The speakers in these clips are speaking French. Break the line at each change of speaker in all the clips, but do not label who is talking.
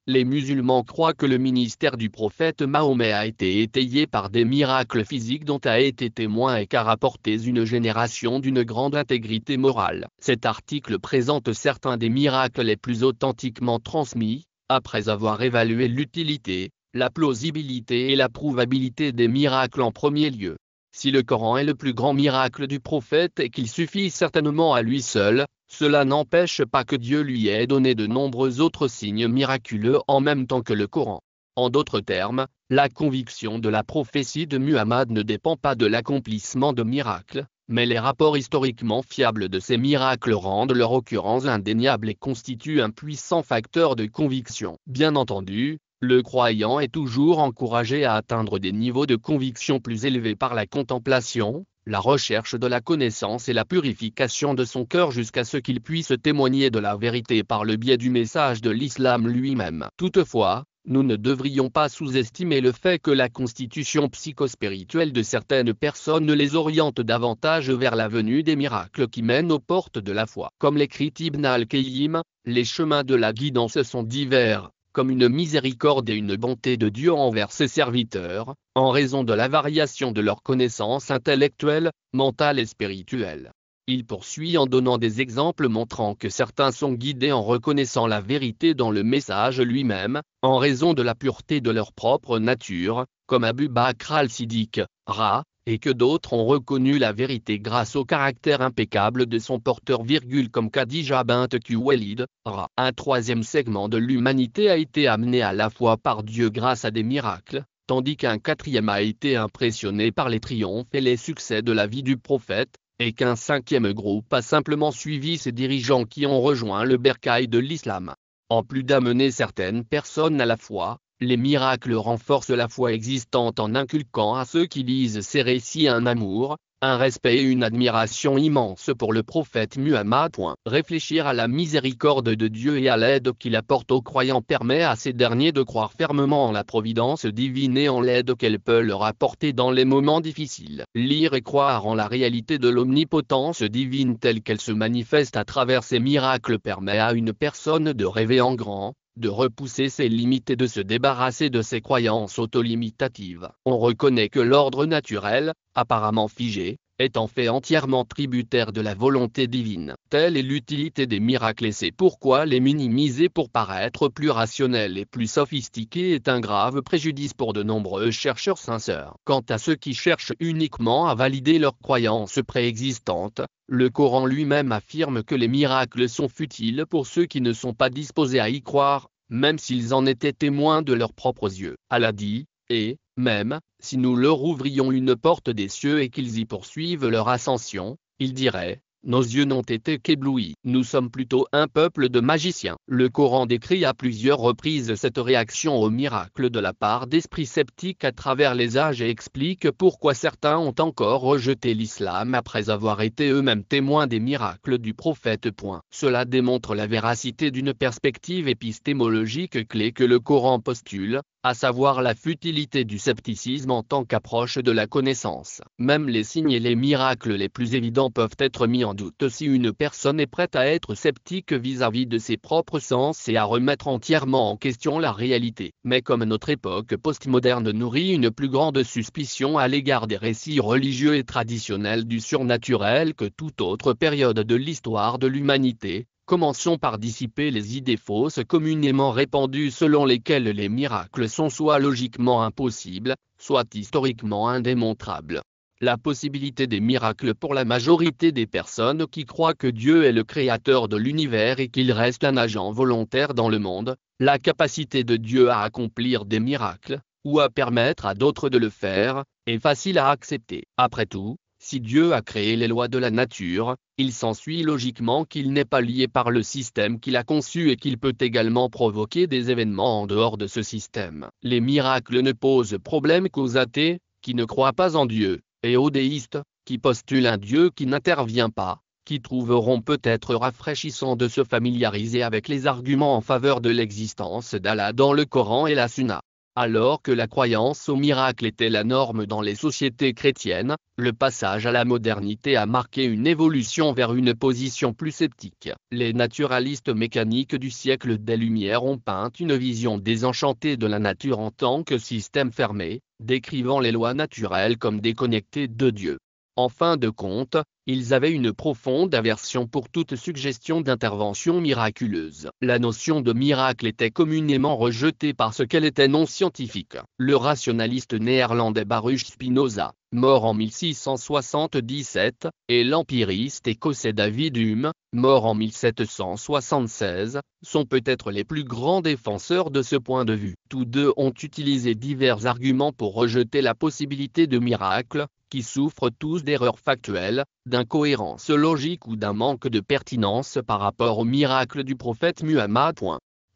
Les musulmans croient que le ministère du prophète Mahomet a été étayé par des miracles physiques dont a été témoin et qu'a rapporté une génération d'une grande intégrité morale. Cet article présente certains des miracles les plus authentiquement transmis, après avoir évalué l'utilité, la plausibilité et la prouvabilité des miracles en premier lieu. Si le Coran est le plus grand miracle du prophète et qu'il suffit certainement à lui seul, cela n'empêche pas que Dieu lui ait donné de nombreux autres signes miraculeux en même temps que le Coran. En d'autres termes, la conviction de la prophétie de Muhammad ne dépend pas de l'accomplissement de miracles, mais les rapports historiquement fiables de ces miracles rendent leur occurrence indéniable et constituent un puissant facteur de conviction. Bien entendu, le croyant est toujours encouragé à atteindre des niveaux de conviction plus élevés par la contemplation, la recherche de la connaissance et la purification de son cœur jusqu'à ce qu'il puisse témoigner de la vérité par le biais du message de l'islam lui-même. Toutefois, nous ne devrions pas sous-estimer le fait que la constitution psychospirituelle de certaines personnes les oriente davantage vers la venue des miracles qui mènent aux portes de la foi. Comme l'écrit Ibn al-Qayyim, les chemins de la guidance sont divers, comme une miséricorde et une bonté de Dieu envers ses serviteurs, en raison de la variation de leurs connaissances intellectuelles, mentales et spirituelles. Il poursuit en donnant des exemples montrant que certains sont guidés en reconnaissant la vérité dans le message lui-même, en raison de la pureté de leur propre nature, comme Abu Bakr al-Siddiq, et que d'autres ont reconnu la vérité grâce au caractère impeccable de son porteur, comme Khadija bint Khuwaylid, Un troisième segment de l'humanité a été amené à la foi par Dieu grâce à des miracles, tandis qu'un quatrième a été impressionné par les triomphes et les succès de la vie du prophète, et qu'un cinquième groupe a simplement suivi ses dirigeants qui ont rejoint le bercail de l'islam. En plus d'amener certaines personnes à la foi, les miracles renforcent la foi existante en inculquant à ceux qui lisent ces récits un amour, un respect et une admiration immense pour le prophète Muhammad. Réfléchir à la miséricorde de Dieu et à l'aide qu'il apporte aux croyants permet à ces derniers de croire fermement en la providence divine et en l'aide qu'elle peut leur apporter dans les moments difficiles. Lire et croire en la réalité de l'omnipotence divine telle qu'elle se manifeste à travers ces miracles permet à une personne de rêver en grand, de repousser ses limites et de se débarrasser de ses croyances autolimitatives. On reconnaît que l'ordre naturel, apparemment figé, est en fait entièrement tributaire de la volonté divine. Telle est l'utilité des miracles et c'est pourquoi les minimiser pour paraître plus rationnels et plus sophistiqués est un grave préjudice pour de nombreux chercheurs sincères. Quant à ceux qui cherchent uniquement à valider leurs croyances préexistantes, le Coran lui-même affirme que les miracles sont futiles pour ceux qui ne sont pas disposés à y croire, même s'ils en étaient témoins de leurs propres yeux. Allah dit, et, même, si nous leur ouvrions une porte des cieux et qu'ils y poursuivent leur ascension, ils diraient, nos yeux n'ont été qu'éblouis. Nous sommes plutôt un peuple de magiciens. Le Coran décrit à plusieurs reprises cette réaction au miracle de la part d'esprits sceptiques à travers les âges et explique pourquoi certains ont encore rejeté l'islam après avoir été eux-mêmes témoins des miracles du prophète. Cela démontre la véracité d'une perspective épistémologique clé que le Coran postule, à savoir la futilité du scepticisme en tant qu'approche de la connaissance. Même les signes et les miracles les plus évidents peuvent être mis en doute si une personne est prête à être sceptique vis-à-vis de ses propres sens et à remettre entièrement en question la réalité. Mais comme notre époque postmoderne nourrit une plus grande suspicion à l'égard des récits religieux et traditionnels du surnaturel que toute autre période de l'histoire de l'humanité, commençons par dissiper les idées fausses communément répandues selon lesquelles les miracles sont soit logiquement impossibles, soit historiquement indémontrables. La possibilité des miracles pour la majorité des personnes qui croient que Dieu est le créateur de l'univers et qu'il reste un agent volontaire dans le monde, la capacité de Dieu à accomplir des miracles, ou à permettre à d'autres de le faire, est facile à accepter. Après tout, si Dieu a créé les lois de la nature, il s'ensuit logiquement qu'il n'est pas lié par le système qu'il a conçu et qu'il peut également provoquer des événements en dehors de ce système. Les miracles ne posent problème qu'aux athées, qui ne croient pas en Dieu, et aux déistes, qui postulent un Dieu qui n'intervient pas, qui trouveront peut-être rafraîchissant de se familiariser avec les arguments en faveur de l'existence d'Allah dans le Coran et la Sunna. Alors que la croyance au miracle était la norme dans les sociétés chrétiennes, le passage à la modernité a marqué une évolution vers une position plus sceptique. Les naturalistes mécaniques du siècle des Lumières ont peint une vision désenchantée de la nature en tant que système fermé, décrivant les lois naturelles comme déconnectées de Dieu. En fin de compte, ils avaient une profonde aversion pour toute suggestion d'intervention miraculeuse. La notion de miracle était communément rejetée parce qu'elle était non scientifique. Le rationaliste néerlandais Baruch Spinoza, mort en 1677, et l'empiriste écossais David Hume, mort en 1776, sont peut-être les plus grands défenseurs de ce point de vue. Tous deux ont utilisé divers arguments pour rejeter la possibilité de miracle, qui souffrent tous d'erreurs factuelles, d'incohérence logique ou d'un manque de pertinence par rapport au miracle du prophète Muhammad.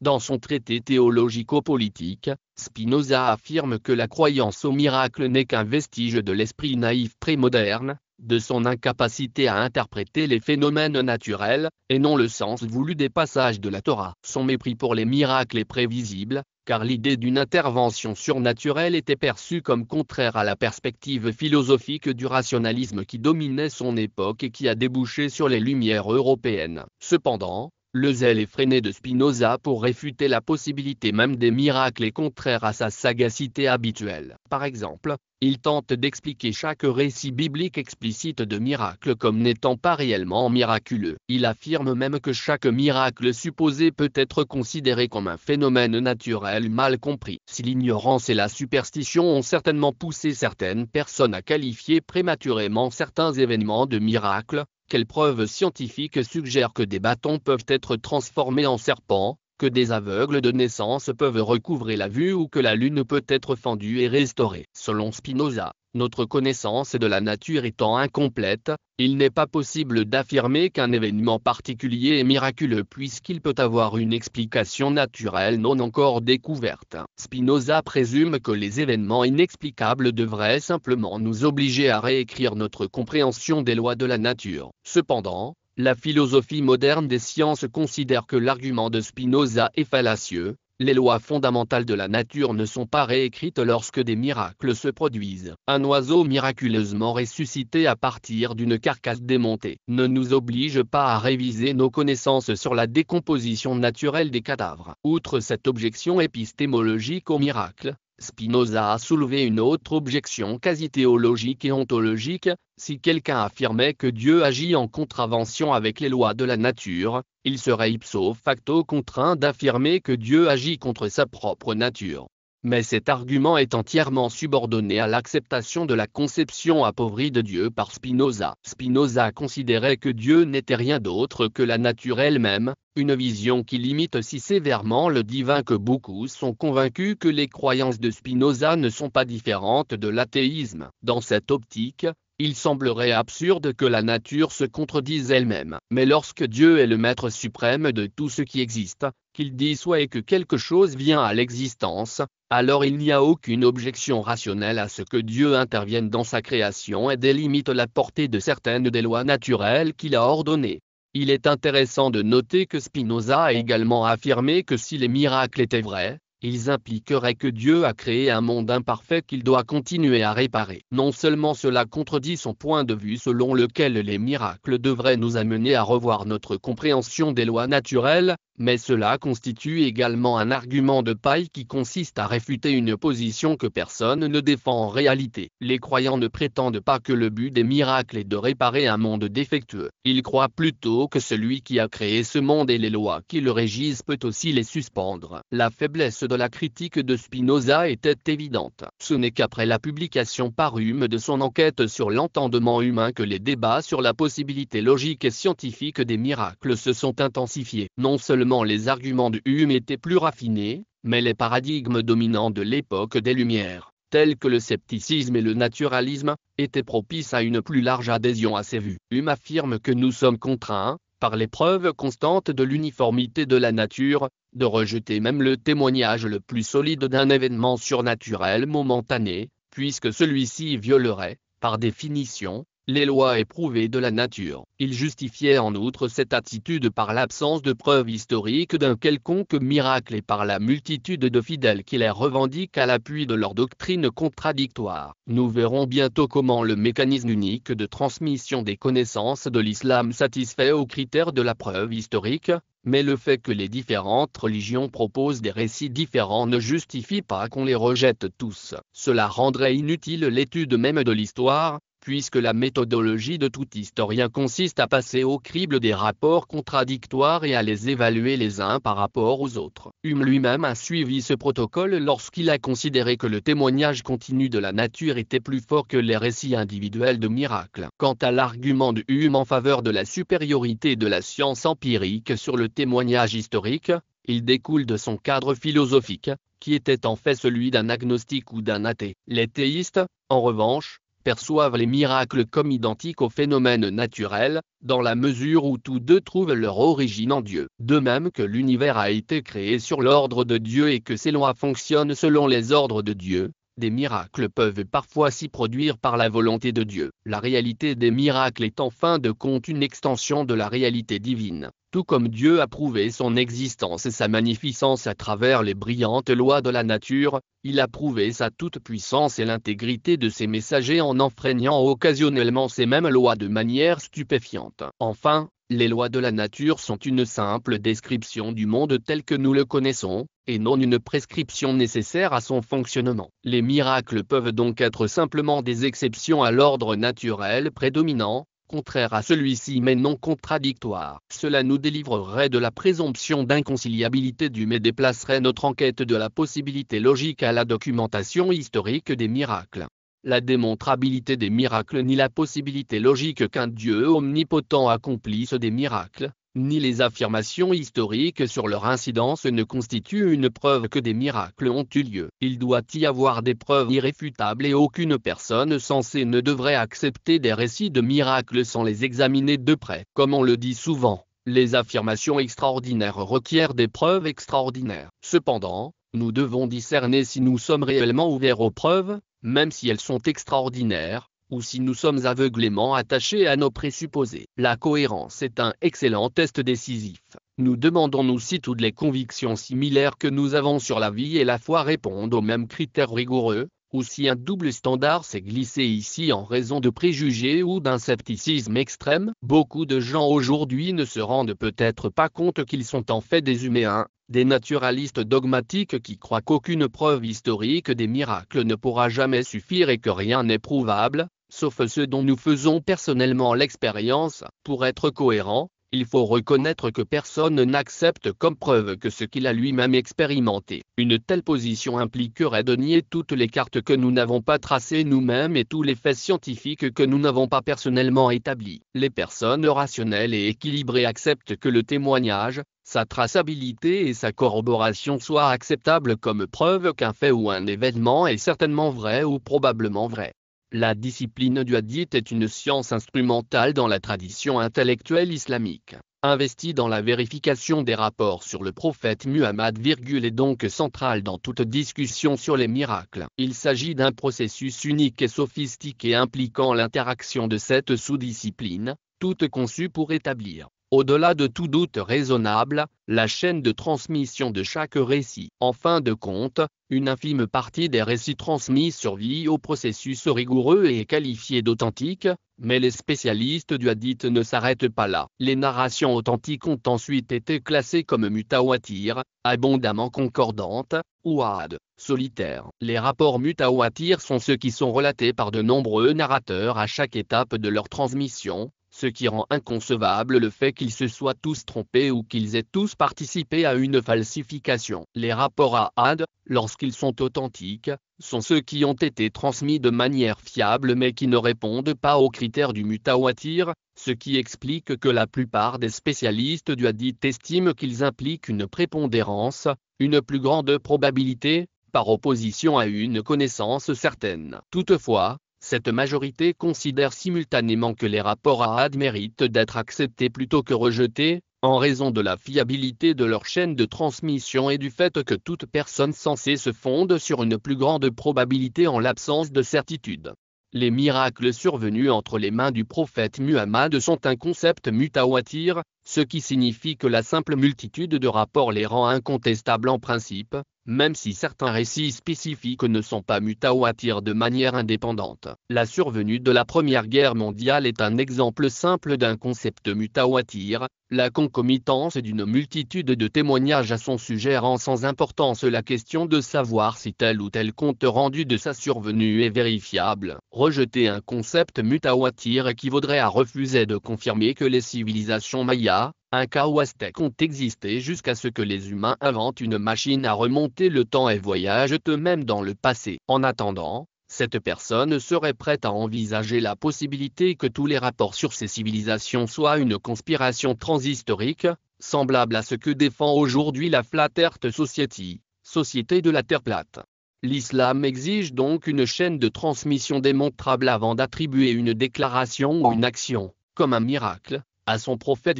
Dans son traité théologico-politique, Spinoza affirme que la croyance au miracle n'est qu'un vestige de l'esprit naïf prémoderne, de son incapacité à interpréter les phénomènes naturels, et non le sens voulu des passages de la Torah. Son mépris pour les miracles est prévisible, car l'idée d'une intervention surnaturelle était perçue comme contraire à la perspective philosophique du rationalisme qui dominait son époque et qui a débouché sur les Lumières européennes. Cependant, le zèle effréné de Spinoza pour réfuter la possibilité même des miracles est contraire à sa sagacité habituelle. Par exemple, il tente d'expliquer chaque récit biblique explicite de miracle comme n'étant pas réellement miraculeux. Il affirme même que chaque miracle supposé peut être considéré comme un phénomène naturel mal compris. Si l'ignorance et la superstition ont certainement poussé certaines personnes à qualifier prématurément certains événements de miracles, quelles preuves scientifiques suggèrent que des bâtons peuvent être transformés en serpents, que des aveugles de naissance peuvent recouvrer la vue ou que la lune peut être fendue et restaurée? Selon Spinoza, notre connaissance de la nature étant incomplète, il n'est pas possible d'affirmer qu'un événement particulier est miraculeux puisqu'il peut avoir une explication naturelle non encore découverte. Spinoza présume que les événements inexplicables devraient simplement nous obliger à réécrire notre compréhension des lois de la nature. Cependant, la philosophie moderne des sciences considère que l'argument de Spinoza est fallacieux. Les lois fondamentales de la nature ne sont pas réécrites lorsque des miracles se produisent. Un oiseau miraculeusement ressuscité à partir d'une carcasse démontée ne nous oblige pas à réviser nos connaissances sur la décomposition naturelle des cadavres. Outre cette objection épistémologique au miracle, Spinoza a soulevé une autre objection quasi théologique et ontologique. Si quelqu'un affirmait que Dieu agit en contravention avec les lois de la nature, il serait ipso facto contraint d'affirmer que Dieu agit contre sa propre nature. Mais cet argument est entièrement subordonné à l'acceptation de la conception appauvrie de Dieu par Spinoza. Spinoza considérait que Dieu n'était rien d'autre que la nature elle-même, une vision qui limite si sévèrement le divin que beaucoup sont convaincus que les croyances de Spinoza ne sont pas différentes de l'athéisme. Dans cette optique, il semblerait absurde que la nature se contredise elle-même. Mais lorsque Dieu est le maître suprême de tout ce qui existe, qu'il dissout et que quelque chose vient à l'existence, alors il n'y a aucune objection rationnelle à ce que Dieu intervienne dans sa création et délimite la portée de certaines des lois naturelles qu'il a ordonnées. Il est intéressant de noter que Spinoza a également affirmé que si les miracles étaient vrais, ils impliqueraient que Dieu a créé un monde imparfait qu'il doit continuer à réparer. Non seulement cela contredit son point de vue selon lequel les miracles devraient nous amener à revoir notre compréhension des lois naturelles, mais cela constitue également un argument de paille qui consiste à réfuter une position que personne ne défend en réalité. Les croyants ne prétendent pas que le but des miracles est de réparer un monde défectueux. Ils croient plutôt que celui qui a créé ce monde et les lois qui le régissent peut aussi les suspendre. La faiblesse de la critique de Spinoza était évidente. Ce n'est qu'après la publication par Hume de son enquête sur l'entendement humain que les débats sur la possibilité logique et scientifique des miracles se sont intensifiés. Non seulement les arguments de Hume étaient plus raffinés, mais les paradigmes dominants de l'époque des Lumières, tels que le scepticisme et le naturalisme, étaient propices à une plus large adhésion à ces vues. Hume affirme que nous sommes contraints, par les preuves constantes de l'uniformité de la nature, de rejeter même le témoignage le plus solide d'un événement surnaturel momentané, puisque celui-ci violerait, par définition, les lois éprouvées de la nature. Il justifiait en outre cette attitude par l'absence de preuves historiques d'un quelconque miracle et par la multitude de fidèles qui les revendiquent à l'appui de leurs doctrines contradictoires. Nous verrons bientôt comment le mécanisme unique de transmission des connaissances de l'islam satisfait aux critères de la preuve historique, mais le fait que les différentes religions proposent des récits différents ne justifie pas qu'on les rejette tous. Cela rendrait inutile l'étude même de l'histoire, puisque la méthodologie de tout historien consiste à passer au crible des rapports contradictoires et à les évaluer les uns par rapport aux autres. Hume lui-même a suivi ce protocole lorsqu'il a considéré que le témoignage continu de la nature était plus fort que les récits individuels de miracles. Quant à l'argument de Hume en faveur de la supériorité de la science empirique sur le témoignage historique, il découle de son cadre philosophique, qui était en fait celui d'un agnostique ou d'un athée. Les théistes, en revanche, perçoivent les miracles comme identiques aux phénomènes naturels, dans la mesure où tous deux trouvent leur origine en Dieu. De même que l'univers a été créé sur l'ordre de Dieu et que ses lois fonctionnent selon les ordres de Dieu, des miracles peuvent parfois s'y produire par la volonté de Dieu. La réalité des miracles est en fin de compte une extension de la réalité divine. Tout comme Dieu a prouvé son existence et sa magnificence à travers les brillantes lois de la nature, il a prouvé sa toute-puissance et l'intégrité de ses messagers en enfreignant occasionnellement ces mêmes lois de manière stupéfiante. Enfin, les lois de la nature sont une simple description du monde tel que nous le connaissons, et non une prescription nécessaire à son fonctionnement. Les miracles peuvent donc être simplement des exceptions à l'ordre naturel prédominant, contraire à celui-ci mais non contradictoire. Cela nous délivrerait de la présomption d'inconciliabilité d'Hume et déplacerait notre enquête de la possibilité logique à la documentation historique des miracles. La démontrabilité des miracles ni la possibilité logique qu'un Dieu omnipotent accomplisse des miracles, ni les affirmations historiques sur leur incidence ne constituent une preuve que des miracles ont eu lieu. Il doit y avoir des preuves irréfutables et aucune personne censée ne devrait accepter des récits de miracles sans les examiner de près. Comme on le dit souvent, les affirmations extraordinaires requièrent des preuves extraordinaires. Cependant, nous devons discerner si nous sommes réellement ouverts aux preuves, même si elles sont extraordinaires, ou si nous sommes aveuglément attachés à nos présupposés. La cohérence est un excellent test décisif. Nous demandons-nous si toutes les convictions similaires que nous avons sur la vie et la foi répondent aux mêmes critères rigoureux, ou si un double standard s'est glissé ici en raison de préjugés ou d'un scepticisme extrême. Beaucoup de gens aujourd'hui ne se rendent peut-être pas compte qu'ils sont en fait des humains, des naturalistes dogmatiques qui croient qu'aucune preuve historique des miracles ne pourra jamais suffire et que rien n'est prouvable, sauf ce dont nous faisons personnellement l'expérience. Pour être cohérent, il faut reconnaître que personne n'accepte comme preuve que ce qu'il a lui-même expérimenté. Une telle position impliquerait de nier toutes les cartes que nous n'avons pas tracées nous-mêmes et tous les faits scientifiques que nous n'avons pas personnellement établis. Les personnes rationnelles et équilibrées acceptent que le témoignage, sa traçabilité et sa corroboration soient acceptables comme preuve qu'un fait ou un événement est certainement vrai ou probablement vrai. La discipline du hadith est une science instrumentale dans la tradition intellectuelle islamique, investie dans la vérification des rapports sur le prophète Muhammad, et donc centrale dans toute discussion sur les miracles. Il s'agit d'un processus unique et sophistiqué impliquant l'interaction de cette sous-discipline, toute conçue pour établir, au-delà de tout doute raisonnable, la chaîne de transmission de chaque récit. En fin de compte, une infime partie des récits transmis survit au processus rigoureux et est qualifiée d'authentique, mais les spécialistes du hadith ne s'arrêtent pas là. Les narrations authentiques ont ensuite été classées comme mutawatir, abondamment concordantes, ou ahad, solitaires. Les rapports mutawatir sont ceux qui sont relatés par de nombreux narrateurs à chaque étape de leur transmission, ce qui rend inconcevable le fait qu'ils se soient tous trompés ou qu'ils aient tous participé à une falsification. Les rapports ahad, lorsqu'ils sont authentiques, sont ceux qui ont été transmis de manière fiable mais qui ne répondent pas aux critères du mutawatir, ce qui explique que la plupart des spécialistes du hadith estiment qu'ils impliquent une prépondérance, une plus grande probabilité, par opposition à une connaissance certaine. Toutefois, cette majorité considère simultanément que les rapports ahad méritent d'être acceptés plutôt que rejetés, en raison de la fiabilité de leur chaîne de transmission et du fait que toute personne censée se fonde sur une plus grande probabilité en l'absence de certitude. Les miracles survenus entre les mains du prophète Muhammad sont un concept mutawatir, ce qui signifie que la simple multitude de rapports les rend incontestables en principe, même si certains récits spécifiques ne sont pas mutawatir de manière indépendante. La survenue de la Première Guerre mondiale est un exemple simple d'un concept mutawatir, la concomitance d'une multitude de témoignages à son sujet rend sans importance la question de savoir si tel ou tel compte rendu de sa survenue est vérifiable. Rejeter un concept mutawatir équivaudrait à refuser de confirmer que les civilisations mayas, Incas ou Aztèques ont existé jusqu'à ce que les humains inventent une machine à remonter le temps et voyagent eux-mêmes dans le passé. En attendant, cette personne serait prête à envisager la possibilité que tous les rapports sur ces civilisations soient une conspiration transhistorique, semblable à ce que défend aujourd'hui la Flat Earth Society, Société de la Terre plate. L'islam exige donc une chaîne de transmission démontrable avant d'attribuer une déclaration ou une action, comme un miracle, à son prophète.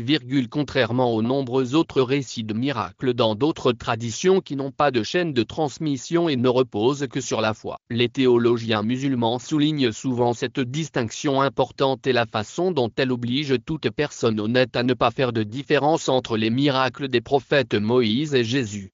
Contrairement aux nombreux autres récits de miracles dans d'autres traditions qui n'ont pas de chaîne de transmission et ne reposent que sur la foi. Les théologiens musulmans soulignent souvent cette distinction importante et la façon dont elle oblige toute personne honnête à ne pas faire de différence entre les miracles des prophètes Moïse et Jésus.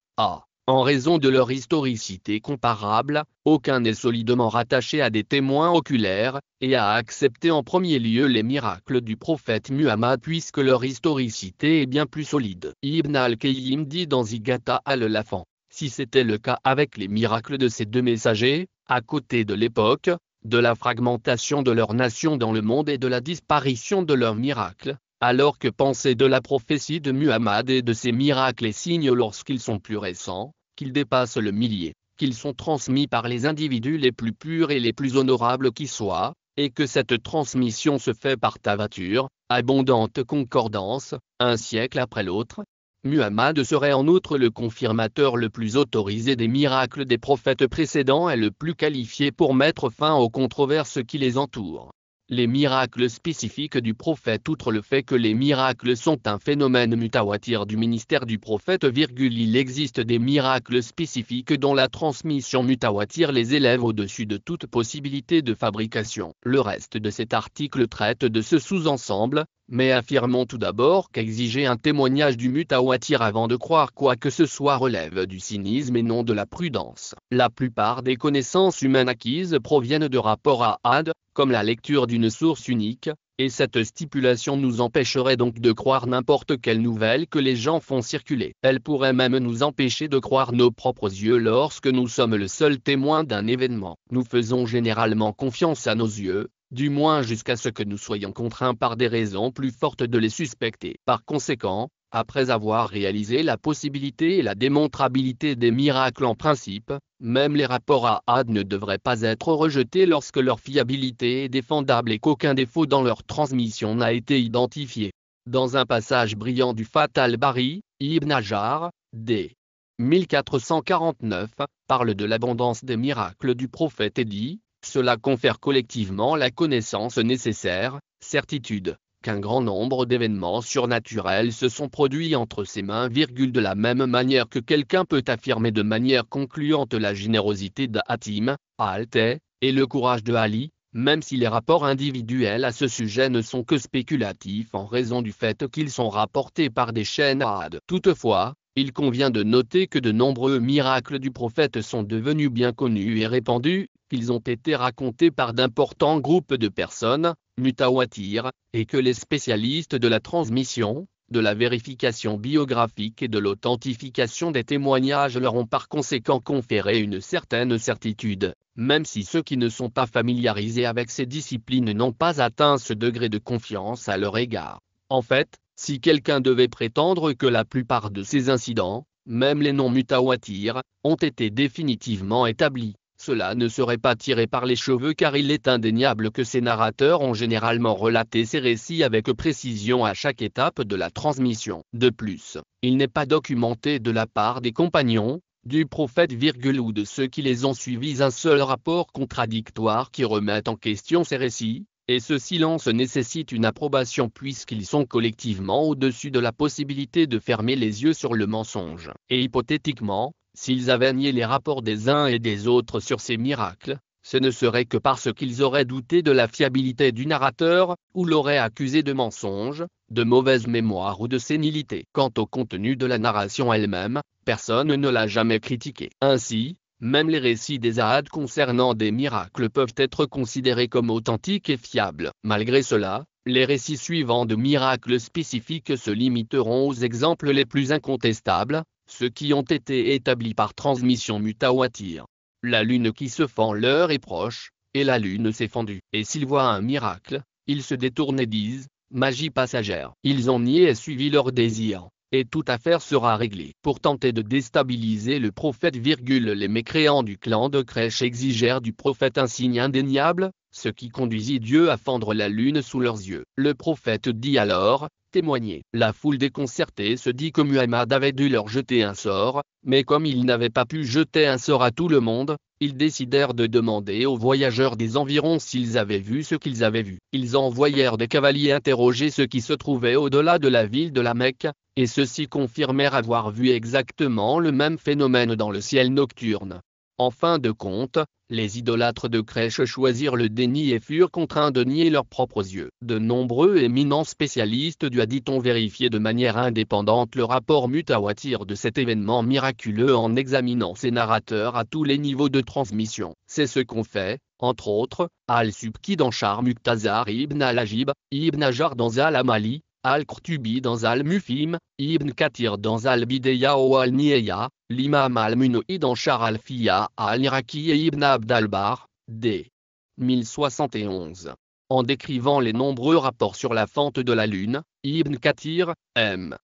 En raison de leur historicité comparable, aucun n'est solidement rattaché à des témoins oculaires, et a accepté en premier lieu les miracles du prophète Muhammad puisque leur historicité est bien plus solide. Ibn al-Qayyim dit dans Zigata al-Lafan, si c'était le cas avec les miracles de ces deux messagers, à côté de l'époque, de la fragmentation de leur nation dans le monde et de la disparition de leurs miracles, alors que penser de la prophétie de Muhammad et de ses miracles et signes lorsqu'ils sont plus récents, qu'ils dépassent le millier, qu'ils sont transmis par les individus les plus purs et les plus honorables qui soient, et que cette transmission se fait par tavature, abondante concordance, un siècle après l'autre. Muhammad serait en outre le confirmateur le plus autorisé des miracles des prophètes précédents et le plus qualifié pour mettre fin aux controverses qui les entourent. Les miracles spécifiques du prophète. Outre le fait que les miracles sont un phénomène mutawatir du ministère du prophète, il existe des miracles spécifiques dont la transmission mutawatir les élève au-dessus de toute possibilité de fabrication. Le reste de cet article traite de ce sous-ensemble, mais affirmons tout d'abord qu'exiger un témoignage du mutawatir avant de croire quoi que ce soit relève du cynisme et non de la prudence. La plupart des connaissances humaines acquises proviennent de rapports ahad, comme la lecture d'une source unique, et cette stipulation nous empêcherait donc de croire n'importe quelle nouvelle que les gens font circuler. Elle pourrait même nous empêcher de croire nos propres yeux lorsque nous sommes le seul témoin d'un événement. Nous faisons généralement confiance à nos yeux, du moins jusqu'à ce que nous soyons contraints par des raisons plus fortes de les suspecter. Par conséquent, après avoir réalisé la possibilité et la démontrabilité des miracles en principe, même les rapports ahad ne devraient pas être rejetés lorsque leur fiabilité est défendable et qu'aucun défaut dans leur transmission n'a été identifié. Dans un passage brillant du Fath al-Bari, Ibn Hajar, d. 1449, parle de l'abondance des miracles du prophète et dit, cela confère collectivement la connaissance nécessaire, certitude, qu'un grand nombre d'événements surnaturels se sont produits entre ses mains. De la même manière que quelqu'un peut affirmer de manière concluante la générosité d'Hatim, Al-Tay, et le courage de Ali, même si les rapports individuels à ce sujet ne sont que spéculatifs en raison du fait qu'ils sont rapportés par des chaînes ahad. Toutefois, il convient de noter que de nombreux miracles du prophète sont devenus bien connus et répandus, qu'ils ont été racontés par d'importants groupes de personnes, mutawatir, et que les spécialistes de la transmission, de la vérification biographique et de l'authentification des témoignages leur ont par conséquent conféré une certaine certitude, même si ceux qui ne sont pas familiarisés avec ces disciplines n'ont pas atteint ce degré de confiance à leur égard. En fait, si quelqu'un devait prétendre que la plupart de ces incidents, même les non-mutawatirs, ont été définitivement établis, cela ne serait pas tiré par les cheveux car il est indéniable que ces narrateurs ont généralement relaté ces récits avec précision à chaque étape de la transmission. De plus, il n'est pas documenté de la part des compagnons, du prophète, ou de ceux qui les ont suivis un seul rapport contradictoire qui remette en question ces récits, et ce silence nécessite une approbation puisqu'ils sont collectivement au-dessus de la possibilité de fermer les yeux sur le mensonge. Et hypothétiquement, s'ils avaient nié les rapports des uns et des autres sur ces miracles, ce ne serait que parce qu'ils auraient douté de la fiabilité du narrateur, ou l'auraient accusé de mensonge, de mauvaise mémoire ou de sénilité. Quant au contenu de la narration elle-même, personne ne l'a jamais critiqué. Ainsi, même les récits des Ahad concernant des miracles peuvent être considérés comme authentiques et fiables. Malgré cela, les récits suivants de miracles spécifiques se limiteront aux exemples les plus incontestables, ceux qui ont été établis par transmission mutawatir. La lune qui se fend leur est proche, et la lune s'est fendue. Et s'ils voient un miracle, ils se détournent et disent, magie passagère. Ils ont nié et suivi leur désir, et toute affaire sera réglée. Pour tenter de déstabiliser le prophète, les mécréants du clan de Quraysh exigèrent du prophète un signe indéniable, ce qui conduisit Dieu à fendre la lune sous leurs yeux. Le prophète dit alors, témoignez. La foule déconcertée se dit que Muhammad avait dû leur jeter un sort, mais comme il n'avait pas pu jeter un sort à tout le monde, ils décidèrent de demander aux voyageurs des environs s'ils avaient vu ce qu'ils avaient vu. Ils envoyèrent des cavaliers interroger ceux qui se trouvaient au-delà de la ville de la Mecque, et ceux-ci confirmèrent avoir vu exactement le même phénomène dans le ciel nocturne. En fin de compte, les idolâtres de Quraysh choisirent le déni et furent contraints de nier leurs propres yeux. De nombreux éminents spécialistes du hadith ont vérifié de manière indépendante le rapport mutawatir de cet événement miraculeux en examinant ses narrateurs à tous les niveaux de transmission. C'est ce qu'ont fait, entre autres, Al-Subki dans Char Muqtazar ibn al-Ajib, Ibn Hajar dans Al-Amali, Al-Qurtubi dans Al-Mufhim, Ibn Kathir dans Al-Bidaya ou Al-Nihaya, l'imam Al-Munawi dans Char al-Fiya al-Iraqi et Ibn Abd al-Barr, d. 1071. En décrivant les nombreux rapports sur la fente de la lune, Ibn Kathir, m.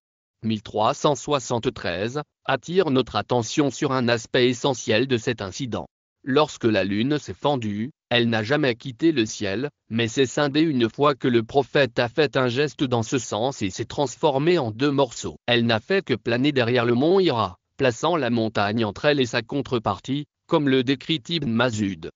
1373, attire notre attention sur un aspect essentiel de cet incident. Lorsque la lune s'est fendue, elle n'a jamais quitté le ciel, mais s'est scindée une fois que le prophète a fait un geste dans ce sens et s'est transformée en deux morceaux. Elle n'a fait que planer derrière le mont Hira, plaçant la montagne entre elle et sa contrepartie, comme le décrit Ibn Mas'ud,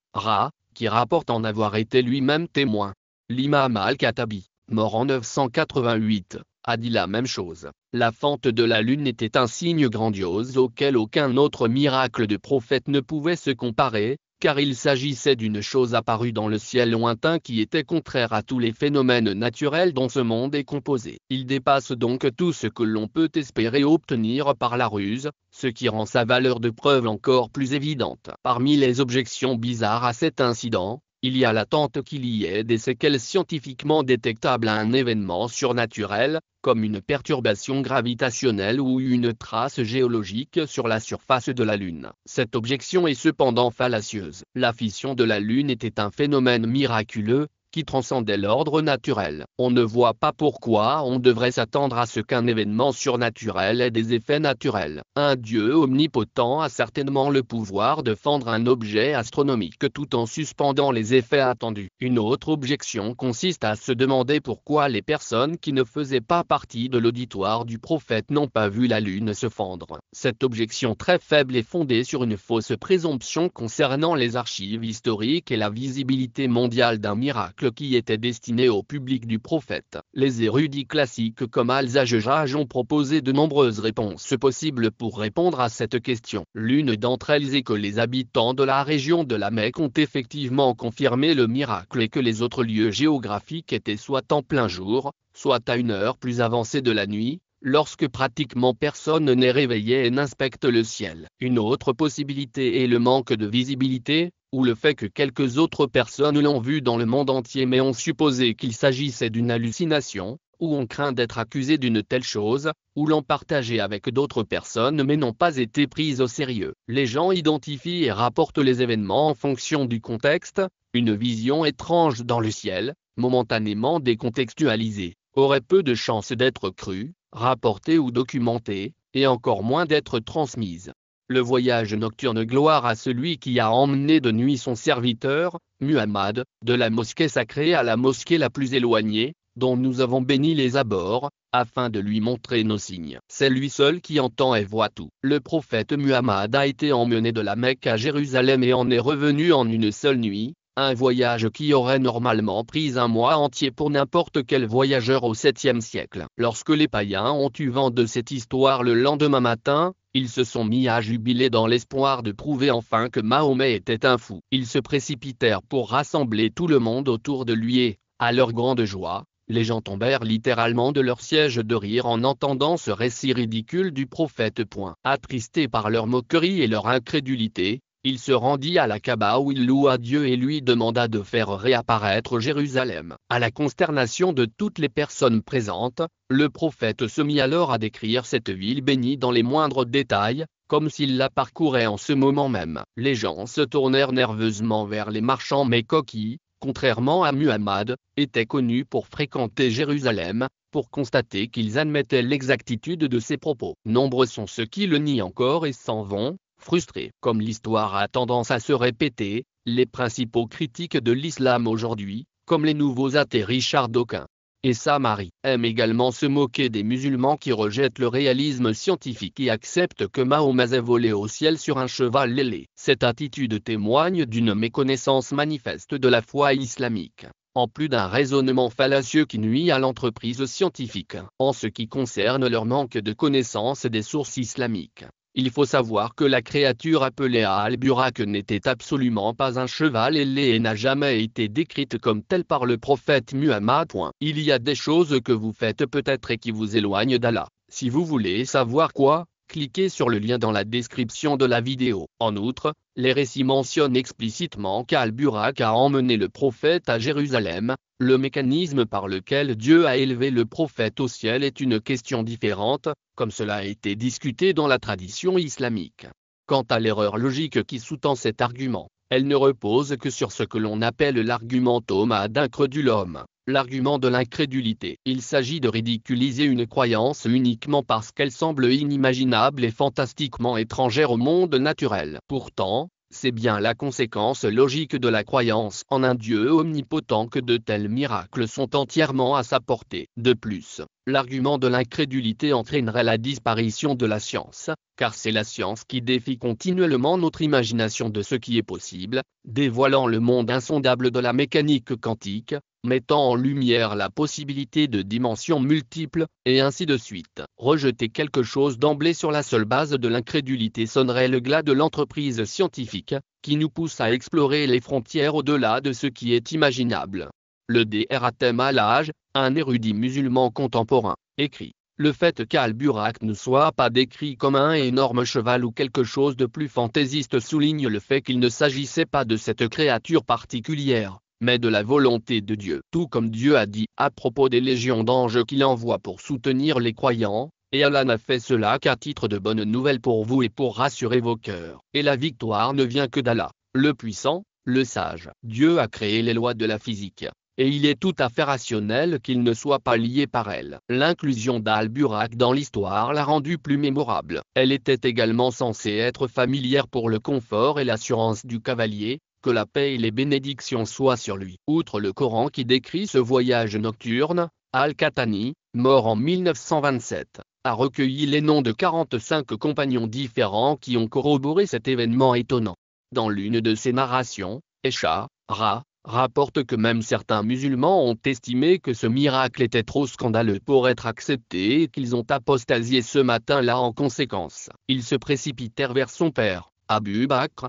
qui rapporte en avoir été lui-même témoin. L'imam al-Khattabi, mort en 988, a dit la même chose. La fente de la lune était un signe grandiose auquel aucun autre miracle de prophète ne pouvait se comparer, car il s'agissait d'une chose apparue dans le ciel lointain qui était contraire à tous les phénomènes naturels dont ce monde est composé. Il dépasse donc tout ce que l'on peut espérer obtenir par la ruse, ce qui rend sa valeur de preuve encore plus évidente. Parmi les objections bizarres à cet incident, il y a l'attente qu'il y ait des séquelles scientifiquement détectables à un événement surnaturel, comme une perturbation gravitationnelle ou une trace géologique sur la surface de la Lune. Cette objection est cependant fallacieuse. La fission de la Lune était un phénomène miraculeux, qui transcendait l'ordre naturel. On ne voit pas pourquoi on devrait s'attendre à ce qu'un événement surnaturel ait des effets naturels. Un Dieu omnipotent a certainement le pouvoir de fendre un objet astronomique tout en suspendant les effets attendus. Une autre objection consiste à se demander pourquoi les personnes qui ne faisaient pas partie de l'auditoire du prophète n'ont pas vu la lune se fendre. Cette objection très faible est fondée sur une fausse présomption concernant les archives historiques et la visibilité mondiale d'un miracle qui était destiné au public du prophète. Les érudits classiques comme Al-Zajjaj ont proposé de nombreuses réponses possibles pour répondre à cette question. L'une d'entre elles est que les habitants de la région de la Mecque ont effectivement confirmé le miracle et que les autres lieux géographiques étaient soit en plein jour, soit à une heure plus avancée de la nuit, lorsque pratiquement personne n'est réveillé et n'inspecte le ciel. Une autre possibilité est le manque de visibilité, ou le fait que quelques autres personnes l'ont vu dans le monde entier mais ont supposé qu'il s'agissait d'une hallucination, ou ont craint d'être accusés d'une telle chose, ou l'ont partagé avec d'autres personnes mais n'ont pas été prises au sérieux. Les gens identifient et rapportent les événements en fonction du contexte. Une vision étrange dans le ciel, momentanément décontextualisée, aurait peu de chances d'être crue, rapportée ou documentée, et encore moins d'être transmise. Le voyage nocturne, gloire à celui qui a emmené de nuit son serviteur, Muhammad, de la mosquée sacrée à la mosquée la plus éloignée, dont nous avons béni les abords, afin de lui montrer nos signes. C'est lui seul qui entend et voit tout. Le prophète Muhammad a été emmené de la Mecque à Jérusalem et en est revenu en une seule nuit, un voyage qui aurait normalement pris un mois entier pour n'importe quel voyageur au 7e siècle. Lorsque les païens ont eu vent de cette histoire le lendemain matin, Ils se sont mis à jubiler dans l'espoir de prouver enfin que Mahomet était un fou. Ils se précipitèrent pour rassembler tout le monde autour de lui et, à leur grande joie, les gens tombèrent littéralement de leur siège de rire en entendant ce récit ridicule du prophète. Attristé par leur moquerie et leur incrédulité, il se rendit à la Kaaba où il loua Dieu et lui demanda de faire réapparaître Jérusalem. À la consternation de toutes les personnes présentes, le prophète se mit alors à décrire cette ville bénie dans les moindres détails, comme s'il la parcourait en ce moment même. Les gens se tournèrent nerveusement vers les marchands Mécois qui, contrairement à Muhammad, étaient connus pour fréquenter Jérusalem, pour constater qu'ils admettaient l'exactitude de ses propos. Nombreux sont ceux qui le nient encore et s'en vont, frustrés. Comme l'histoire a tendance à se répéter, les principaux critiques de l'islam aujourd'hui, comme les nouveaux athées Richard Dawkins et Samari, aiment également se moquer des musulmans qui rejettent le réalisme scientifique et acceptent que Mahomet ait volé au ciel sur un cheval ailé. Cette attitude témoigne d'une méconnaissance manifeste de la foi islamique, en plus d'un raisonnement fallacieux qui nuit à l'entreprise scientifique. En ce qui concerne leur manque de connaissance des sources islamiques, il faut savoir que la créature appelée Al-Burak n'était absolument pas un cheval ailé et n'a jamais été décrite comme telle par le prophète Muhammad. Il y a des choses que vous faites peut-être et qui vous éloignent d'Allah. Si vous voulez savoir quoi, cliquez sur le lien dans la description de la vidéo. En outre, les récits mentionnent explicitement qu'Al-Burak a emmené le prophète à Jérusalem. Le mécanisme par lequel Dieu a élevé le prophète au ciel est une question différente, comme cela a été discuté dans la tradition islamique. Quant à l'erreur logique qui sous-tend cet argument, elle ne repose que sur ce que l'on appelle l'argument d'incrédulum, l'argument de l'incrédulité. Il s'agit de ridiculiser une croyance uniquement parce qu'elle semble inimaginable et fantastiquement étrangère au monde naturel. Pourtant, c'est bien la conséquence logique de la croyance en un Dieu omnipotent que de tels miracles sont entièrement à sa portée. De plus, l'argument de l'incrédulité entraînerait la disparition de la science, car c'est la science qui défie continuellement notre imagination de ce qui est possible, dévoilant le monde insondable de la mécanique quantique, mettant en lumière la possibilité de dimensions multiples, et ainsi de suite. Rejeter quelque chose d'emblée sur la seule base de l'incrédulité sonnerait le glas de l'entreprise scientifique, qui nous pousse à explorer les frontières au-delà de ce qui est imaginable. Le Dr Al-Hajj, un érudit musulman contemporain, écrit: le fait qu'Al-Burak ne soit pas décrit comme un énorme cheval ou quelque chose de plus fantaisiste souligne le fait qu'il ne s'agissait pas de cette créature particulière, mais de la volonté de Dieu. Tout comme Dieu a dit à propos des légions d'anges qu'il envoie pour soutenir les croyants, et Allah n'a fait cela qu'à titre de bonne nouvelle pour vous et pour rassurer vos cœurs. Et la victoire ne vient que d'Allah, le puissant, le sage. Dieu a créé les lois de la physique, et il est tout à fait rationnel qu'il ne soit pas lié par elles. L'inclusion d'Al-Burak dans l'histoire l'a rendue plus mémorable. Elle était également censée être familière pour le confort et l'assurance du cavalier, que la paix et les bénédictions soient sur lui. Outre le Coran qui décrit ce voyage nocturne, Al-Qahtani, mort en 1927, a recueilli les noms de 45 compagnons différents qui ont corroboré cet événement étonnant. Dans l'une de ses narrations, Esha, rapporte que même certains musulmans ont estimé que ce miracle était trop scandaleux pour être accepté et qu'ils ont apostasié ce matin-là en conséquence. Ils se précipitèrent vers son père, Abu Bakr,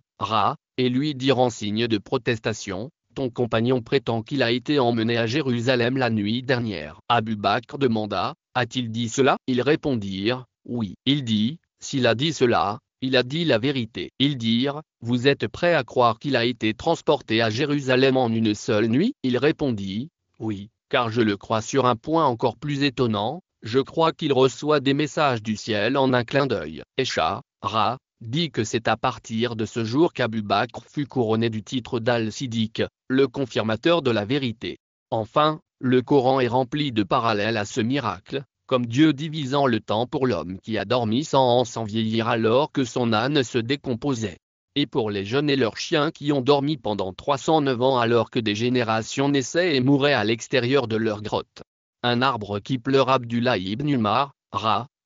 et lui dirent en signe de protestation: ton compagnon prétend qu'il a été emmené à Jérusalem la nuit dernière. Abu Bakr demanda: a-t-il dit cela? Ils répondirent: oui. Il dit: s'il a dit cela, il a dit la vérité. Ils dirent: vous êtes prêts à croire qu'il a été transporté à Jérusalem en une seule nuit? Il répondit: oui, car je le crois sur un point encore plus étonnant, je crois qu'il reçoit des messages du ciel en un clin d'œil. Esha, dit que c'est à partir de ce jour qu'Abu Bakr fut couronné du titre d'Al-Siddiq, le confirmateur de la vérité. Enfin, le Coran est rempli de parallèles à ce miracle, comme Dieu divisant le temps pour l'homme qui a dormi sans vieillir alors que son âne se décomposait, et pour les jeunes et leurs chiens qui ont dormi pendant 309 ans alors que des générations naissaient et mouraient à l'extérieur de leur grotte. Un arbre qui pleure. Abdullah ibn Umar,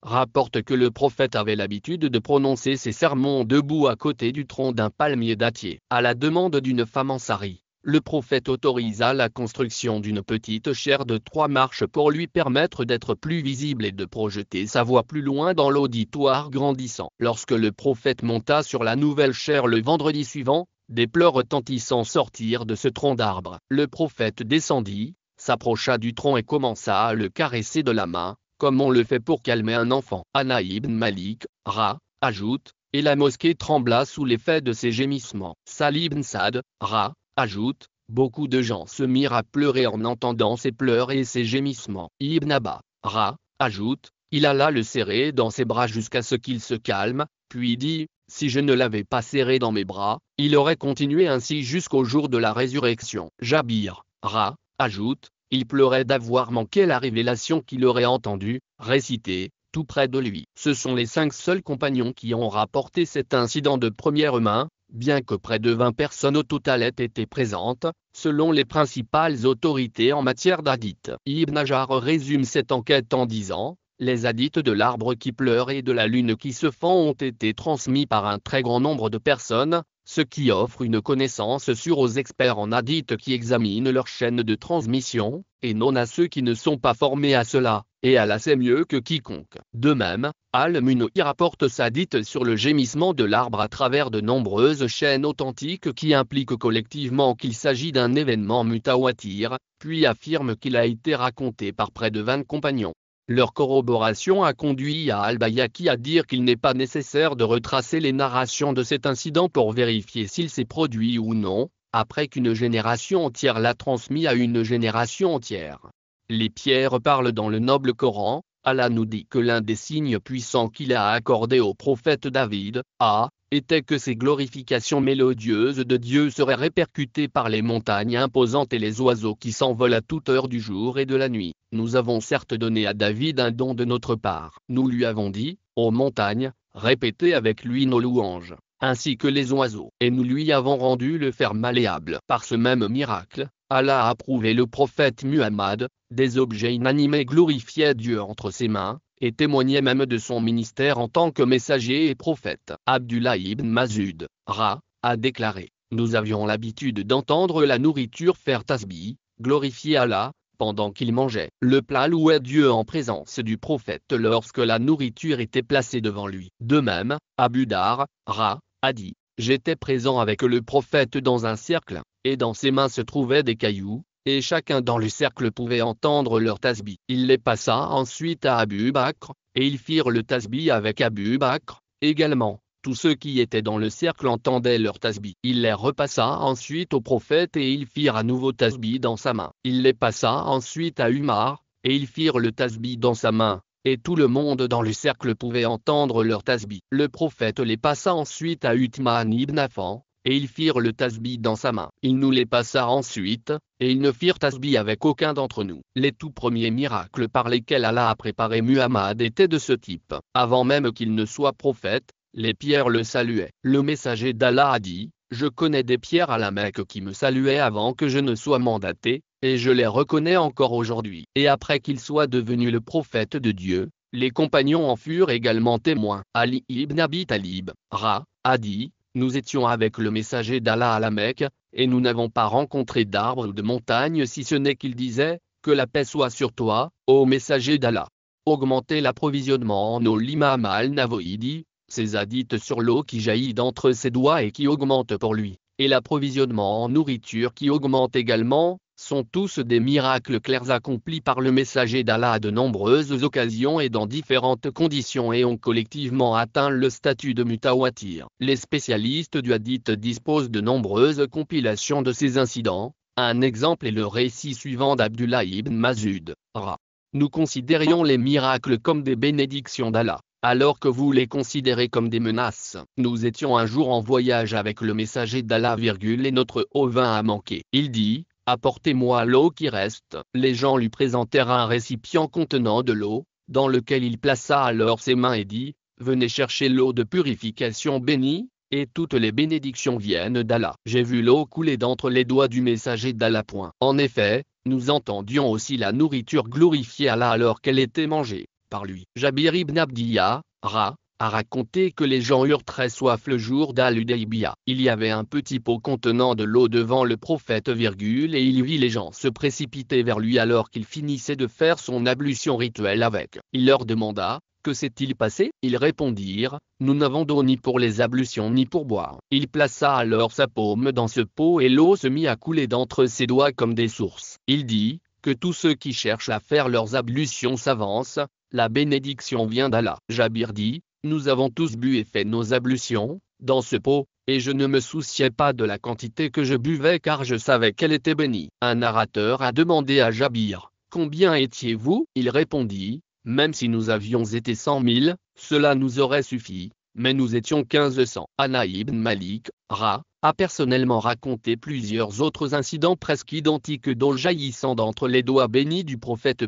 rapporte que le prophète avait l'habitude de prononcer ses sermons debout à côté du tronc d'un palmier dattier. À la demande d'une femme ansari, le prophète autorisa la construction d'une petite chaire de 3 marches pour lui permettre d'être plus visible et de projeter sa voix plus loin dans l'auditoire grandissant. Lorsque le prophète monta sur la nouvelle chaire le vendredi suivant, des pleurs retentissants sortirent de ce tronc d'arbre. Le prophète descendit, s'approcha du tronc et commença à le caresser de la main, comme on le fait pour calmer un enfant. Anas ibn Malik, ajoute, et la mosquée trembla sous l'effet de ses gémissements. Sahl ibn Sa'd, ajoute, beaucoup de gens se mirent à pleurer en entendant ses pleurs et ses gémissements. Ibn Abba, ajoute, il alla le serrer dans ses bras jusqu'à ce qu'il se calme, puis dit, si je ne l'avais pas serré dans mes bras, il aurait continué ainsi jusqu'au jour de la résurrection. Jabir, ajoute, il pleurait d'avoir manqué la révélation qu'il aurait entendue, récitée, tout près de lui. Ce sont les 5 seuls compagnons qui ont rapporté cet incident de première main, bien que près de 20 personnes au total aient été présentes, selon les principales autorités en matière d'hadith. Ibn Hajar résume cette enquête en disant, les hadiths de l'arbre qui pleure et de la lune qui se fend ont été transmis par un très grand nombre de personnes, ce qui offre une connaissance sûre aux experts en hadith qui examinent leur chaîne de transmission, et non à ceux qui ne sont pas formés à cela, et Allah sait mieux que quiconque. De même, Al-Munawi rapporte sa hadith sur le gémissement de l'arbre à travers de nombreuses chaînes authentiques qui impliquent collectivement qu'il s'agit d'un événement mutawatir, puis affirme qu'il a été raconté par près de 20 compagnons. Leur corroboration a conduit à Al-Bayhaqi à dire qu'il n'est pas nécessaire de retracer les narrations de cet incident pour vérifier s'il s'est produit ou non, après qu'une génération entière l'a transmis à une génération entière. Les pierres parlent dans le noble Coran. Allah nous dit que l'un des signes puissants qu'il a accordé au prophète David, était que ses glorifications mélodieuses de Dieu seraient répercutées par les montagnes imposantes et les oiseaux qui s'envolent à toute heure du jour et de la nuit. Nous avons certes donné à David un don de notre part. Nous lui avons dit, ô montagnes, répétez avec lui nos louanges, ainsi que les oiseaux. Et nous lui avons rendu le fer malléable. Par ce même miracle, Allah a approuvé le prophète Muhammad, des objets inanimés glorifiaient Dieu entre ses mains, et témoignait même de son ministère en tant que messager et prophète. Abdullah ibn Mas'ud, a déclaré, nous avions l'habitude d'entendre la nourriture faire tasbih, glorifier Allah, pendant qu'il mangeait. Le plat louait Dieu en présence du prophète lorsque la nourriture était placée devant lui. De même, Abu Dar, a dit, j'étais présent avec le prophète dans un cercle, et dans ses mains se trouvaient des cailloux, et chacun dans le cercle pouvait entendre leur tasbih. Il les passa ensuite à Abu Bakr, et ils firent le tasbih avec Abu Bakr, également. Tous ceux qui étaient dans le cercle entendaient leur tasbih. Il les repassa ensuite au prophète et ils firent à nouveau tasbih dans sa main. Il les passa ensuite à Umar, et ils firent le tasbih dans sa main, et tout le monde dans le cercle pouvait entendre leur tasbih. Le prophète les passa ensuite à Uthman ibn Affan, et ils firent le tasbih dans sa main. Il nous les passa ensuite, et ils ne firent tasbih avec aucun d'entre nous. Les tout premiers miracles par lesquels Allah a préparé Muhammad étaient de ce type. Avant même qu'il ne soit prophète, les pierres le saluaient. Le messager d'Allah a dit, je connais des pierres à la Mecque qui me saluaient avant que je ne sois mandaté, et je les reconnais encore aujourd'hui. Et après qu'il soit devenu le prophète de Dieu, les compagnons en furent également témoins. Ali ibn Abi Talib, a dit, nous étions avec le messager d'Allah à la Mecque, et nous n'avons pas rencontré d'arbre ou de montagne si ce n'est qu'il disait, que la paix soit sur toi, ô messager d'Allah. Augmenter l'approvisionnement en eau. L'imam al-Nawawi dit, ces hadiths sur l'eau qui jaillit d'entre ses doigts et qui augmente pour lui, et l'approvisionnement en nourriture qui augmente également, sont tous des miracles clairs accomplis par le messager d'Allah à de nombreuses occasions et dans différentes conditions et ont collectivement atteint le statut de mutawatir. Les spécialistes du hadith disposent de nombreuses compilations de ces incidents. Un exemple est le récit suivant d'Abdullah ibn Mas'ud. Nous considérions les miracles comme des bénédictions d'Allah, alors que vous les considérez comme des menaces. Nous étions un jour en voyage avec le messager d'Allah, et notre eau vint à manquer. Il dit, apportez-moi l'eau qui reste. Les gens lui présentèrent un récipient contenant de l'eau, dans lequel il plaça alors ses mains et dit, venez chercher l'eau de purification bénie, et toutes les bénédictions viennent d'Allah. J'ai vu l'eau couler d'entre les doigts du messager d'Allah. En effet, nous entendions aussi la nourriture glorifier Allah alors qu'elle était mangée par lui. Jabir ibn Abdillah, a raconté que les gens eurent très soif le jour d'Al-Hudaybiyah. Il y avait un petit pot contenant de l'eau devant le prophète, et il vit les gens se précipiter vers lui alors qu'il finissait de faire son ablution rituelle avec. Il leur demanda: que s'est-il passé? Ils répondirent: nous n'avons d'eau ni pour les ablutions ni pour boire. Il plaça alors sa paume dans ce pot et l'eau se mit à couler d'entre ses doigts comme des sources. Il dit: que tous ceux qui cherchent à faire leurs ablutions s'avancent, la bénédiction vient d'Allah. Jabir dit: nous avons tous bu et fait nos ablutions dans ce pot, et je ne me souciais pas de la quantité que je buvais car je savais qu'elle était bénie. Un narrateur a demandé à Jabir: combien étiez-vous? Il répondit: même si nous avions été 100 000, cela nous aurait suffi, mais nous étions 1500. Anas ibn Malik, a personnellement raconté plusieurs autres incidents presque identiques d'eau jaillissant d'entre les doigts bénis du prophète.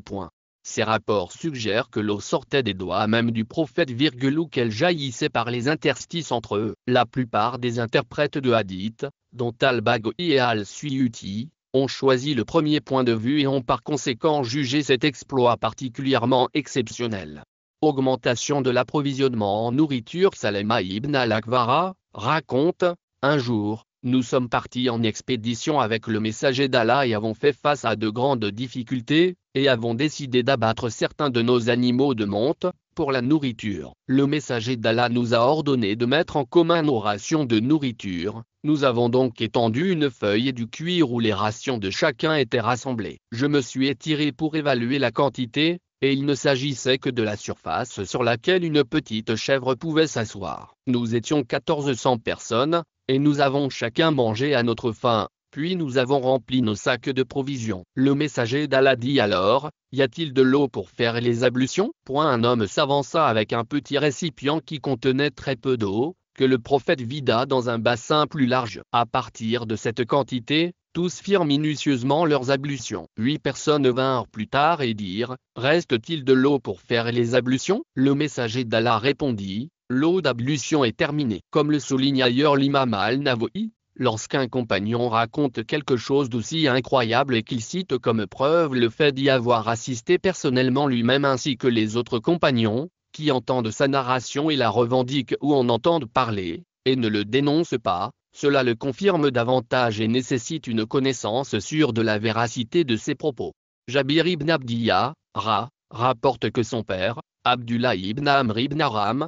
Ces rapports suggèrent que l'eau sortait des doigts même du prophète, ou qu'elle jaillissait par les interstices entre eux. La plupart des interprètes de hadith, dont Al-Baghawi et Al-Suyuti, ont choisi le premier point de vue et ont par conséquent jugé cet exploit particulièrement exceptionnel. Augmentation de l'approvisionnement en nourriture. Salama ibn al-Akvara raconte: un jour, nous sommes partis en expédition avec le messager d'Allah et avons fait face à de grandes difficultés, et avons décidé d'abattre certains de nos animaux de monte, pour la nourriture. Le messager d'Allah nous a ordonné de mettre en commun nos rations de nourriture. Nous avons donc étendu une feuille et du cuir où les rations de chacun étaient rassemblées. Je me suis étiré pour évaluer la quantité, et il ne s'agissait que de la surface sur laquelle une petite chèvre pouvait s'asseoir. Nous étions 1400 personnes, et nous avons chacun mangé à notre faim, puis nous avons rempli nos sacs de provisions. Le messager d'Allah dit alors: y a-t-il de l'eau pour faire les ablutions? Un homme s'avança avec un petit récipient qui contenait très peu d'eau, que le prophète vida dans un bassin plus large. À partir de cette quantité, tous firent minutieusement leurs ablutions. 8 personnes vinrent plus tard et dirent: reste-t-il de l'eau pour faire les ablutions? Le messager d'Allah répondit: l'eau d'ablution est terminée. Comme le souligne ailleurs l'imam al-Nawawi, lorsqu'un compagnon raconte quelque chose d'aussi incroyable et qu'il cite comme preuve le fait d'y avoir assisté personnellement lui-même ainsi que les autres compagnons, qui entendent sa narration et la revendiquent ou en entendent parler, et ne le dénoncent pas, cela le confirme davantage et nécessite une connaissance sûre de la véracité de ses propos. Jabir ibn Abdillah, rapporte que son père, Abdullah ibn Amr ibn Aram,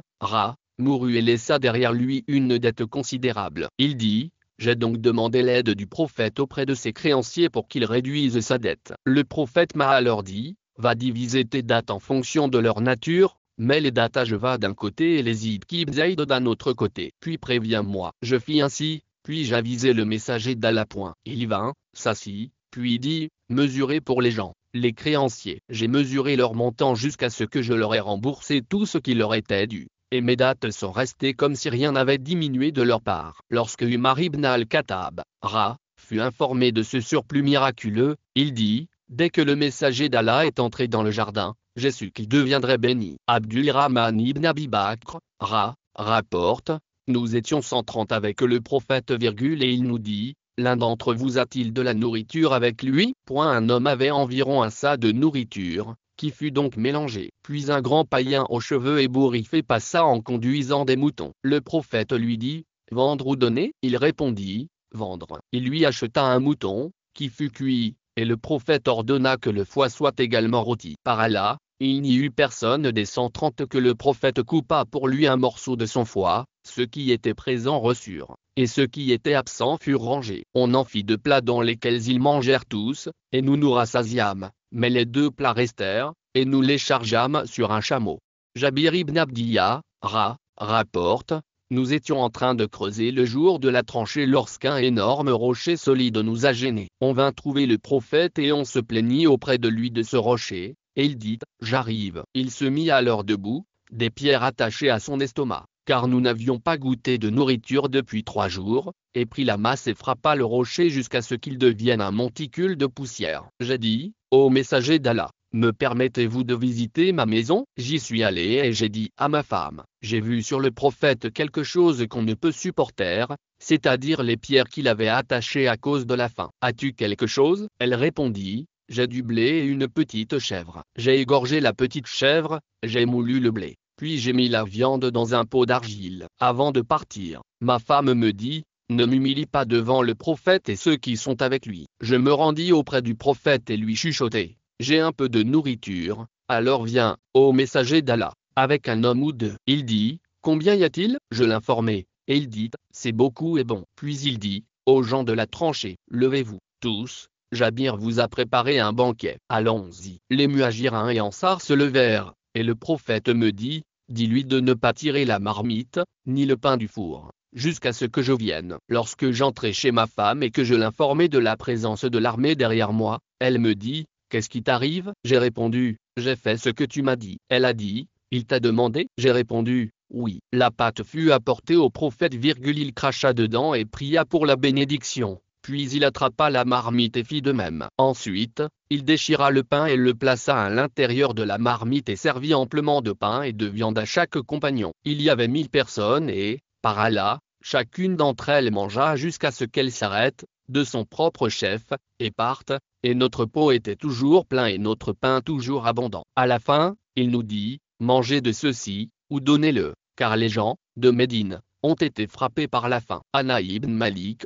mourut et laissa derrière lui une dette considérable. Il dit: j'ai donc demandé l'aide du prophète auprès de ses créanciers pour qu'il réduise sa dette. Le prophète m'a alors dit: va diviser tes dates en fonction de leur nature, mets les dates à Jeva d'un côté et les Ibkib Zayd d'un autre côté. Puis préviens-moi. Je fis ainsi, puis j'avisai le messager d'Allah. Il vint, s'assit, puis dit: mesurez pour les gens, les créanciers. J'ai mesuré leur montant jusqu'à ce que je leur ai remboursé tout ce qui leur était dû, et mes dates sont restées comme si rien n'avait diminué de leur part. Lorsque Umar ibn al-Khattab, fut informé de ce surplus miraculeux, il dit: dès que le messager d'Allah est entré dans le jardin, j'ai su qu'il deviendrait béni. Abdulrahman ibn Abi Bakr, rapporte: nous étions 130 avec le prophète, et il nous dit: l'un d'entre vous a-t-il de la nourriture avec lui? Un homme avait environ un sa de nourriture, qui fut donc mélangé. Puis un grand païen aux cheveux ébouriffés passa en conduisant des moutons. Le prophète lui dit: vendre ou donner? Il répondit: vendre. Il lui acheta un mouton, qui fut cuit, et le prophète ordonna que le foie soit également rôti. Par Allah, il n'y eut personne des 130 que le prophète coupa pour lui un morceau de son foie. Ceux qui étaient présents reçurent, et ceux qui étaient absents furent rangés. On en fit 2 plats dans lesquels ils mangèrent tous, et nous nous rassasiâmes, mais les 2 plats restèrent, et nous les chargeâmes sur un chameau. Jabir ibn Abdillah, rapporte: nous étions en train de creuser le jour de la tranchée lorsqu'un énorme rocher solide nous a gênés. On vint trouver le prophète et on se plaignit auprès de lui de ce rocher, et il dit: j'arrive. Il se mit alors debout, des pierres attachées à son estomac, car nous n'avions pas goûté de nourriture depuis 3 jours, et prit la masse et frappa le rocher jusqu'à ce qu'il devienne un monticule de poussière. J'ai dit: ô messager d'Allah, me permettez-vous de visiter ma maison? J'y suis allé et j'ai dit à ma femme: j'ai vu sur le prophète quelque chose qu'on ne peut supporter, c'est-à-dire les pierres qu'il avait attachées à cause de la faim. As-tu quelque chose? Elle répondit: j'ai du blé et une petite chèvre. J'ai égorgé la petite chèvre, j'ai moulu le blé, puis j'ai mis la viande dans un pot d'argile. Avant de partir, ma femme me dit, ne m'humilie pas devant le prophète et ceux qui sont avec lui. Je me rendis auprès du prophète et lui chuchotai, j'ai un peu de nourriture, alors viens, ô messager d'Allah, avec un homme ou deux. Il dit, combien y a-t-il? Je l'informai, et il dit, c'est beaucoup et bon. Puis il dit, aux gens de la tranchée, levez-vous, tous, Jabir vous a préparé un banquet. Allons-y. Les muhajirins et Ansar se levèrent, et le prophète me dit, dis-lui de ne pas tirer la marmite, ni le pain du four, jusqu'à ce que je vienne. Lorsque j'entrai chez ma femme et que je l'informai de la présence de l'armée derrière moi, elle me dit, qu'est-ce qui t'arrive? J'ai répondu, j'ai fait ce que tu m'as dit. Elle a dit, il t'a demandé? J'ai répondu, oui. La pâte fut apportée au prophète, il cracha dedans et pria pour la bénédiction. Puis il attrapa la marmite et fit de même. Ensuite, il déchira le pain et le plaça à l'intérieur de la marmite et servit amplement de pain et de viande à chaque compagnon. Il y avait 1000 personnes et, par Allah, chacune d'entre elles mangea jusqu'à ce qu'elle s'arrête, de son propre chef, et parte, et notre pot était toujours plein et notre pain toujours abondant. À la fin, il nous dit, mangez de ceci, ou donnez-le, car les gens, de Médine, ont été frappés par la faim. Anas ibn Malik,